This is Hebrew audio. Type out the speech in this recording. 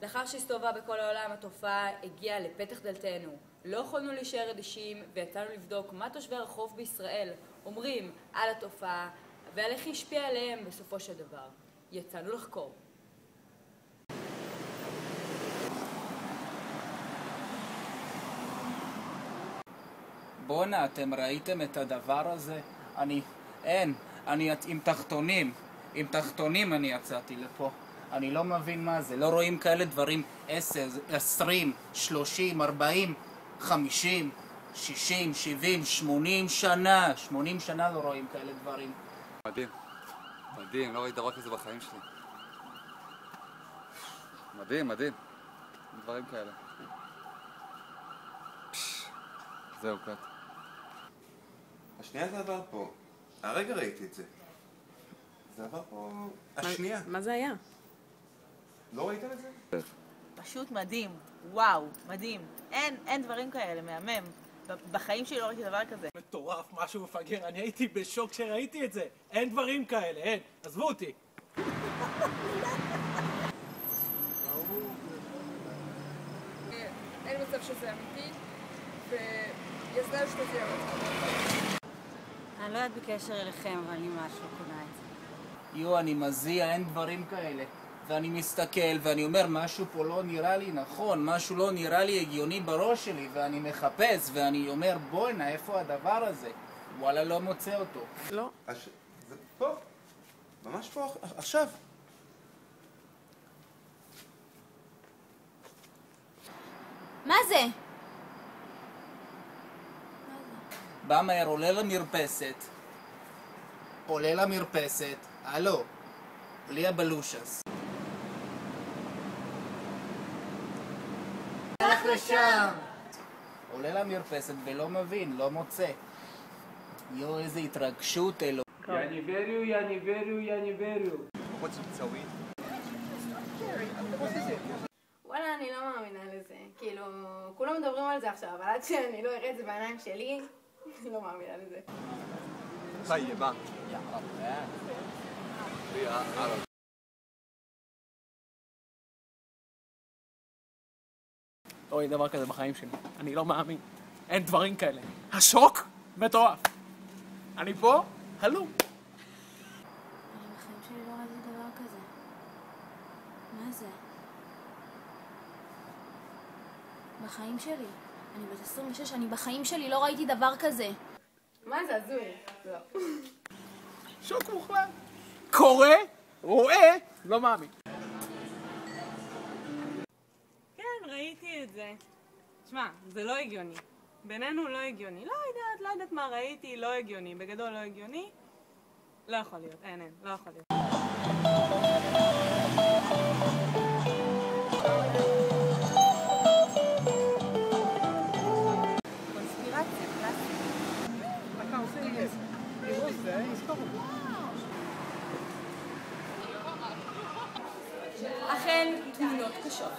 לאחר שהסתובבה בכל העולם, התופעה הגיעה לפתח דלתנו. לא יכולנו להישאר אדישים ויצאנו לבדוק מה תושבי הרחוב בישראל אומרים על התופעה ועל איך היא השפיעה עליהם בסופו של דבר. יצאנו לחקור. בונה, אתם ראיתם את הדבר הזה? אני עם תחתונים. עם תחתונים אני יצאתי לפה. אני לא מבין מה זה. לא רואים כאלה דברים 10, 20, 30, 40, 50, 60, 70, 80 שנה. 80 שנה לא רואים כאלה דברים. מדהים. מדהים, לא ראיתי דבר כזה בחיים שלי. מדהים, מדהים. דברים כאלה. זהו, קט. השנייה זה עבר פה. הרגע ראיתי את זה. זה עבר פה... השנייה. מה זה היה? לא ראיתם את זה? פשוט מדהים. וואו, מדהים. אין דברים כאלה, מהמם. בחיים שלי לא ראיתי דבר כזה. מטורף, משהו מפגר. אני הייתי בשוק כשראיתי את זה. אין דברים כאלה, אין. עזבו אותי. אין מצב שזה אמיתי, ויסדר שזה יהיה אמיתי. אני לא יודעת בקשר אליכם, אבל אני ממש לא קונה את זה. אני מזיע, אין דברים כאלה. ואני מסתכל ואני אומר, משהו פה לא נראה לי נכון, משהו לא נראה לי הגיוני בראש שלי, ואני מחפש ואני אומר, בוא'נה, איפה הדבר הזה? וואלה, לא מוצא אותו. לא. זה פה. ממש פה, עכשיו. מה זה? בא מהר, עולה למרפסת, הלו, בלי הבלושס. הלך לשם! עולה למרפסת ולא מבין, לא מוצא. איזה התרגשות אלו. יניבריו. וואלה, אני לא מאמינה לזה. כאילו, כולם מדברים על זה עכשיו, אבל עד שאני לא אראה את זה בעיניים שלי, אני לא מאמינה לזה. טייבה. לא ראיתי דבר כזה בחיים שלי. אני לא מאמין. אין דברים כאלה. השוק? מטורף. אני פה? הלו. בחיים שלי לא ראיתי דבר כזה. מה זה? בחיים שלי. אני בת 26, אני בחיים שלי לא ראיתי דבר כזה. מה זה הזוי? לא. שוק מוחלט. קורא, רואה, לא מאמין. כן, ראיתי את זה. תשמע, זה לא הגיוני. בינינו לא הגיוני. לא יודעת מה ראיתי, לא הגיוני. בגדול לא הגיוני. לא יכול להיות, אין, לא יכול להיות. קונספירציה, קלאסית. אכן תמונות קשות.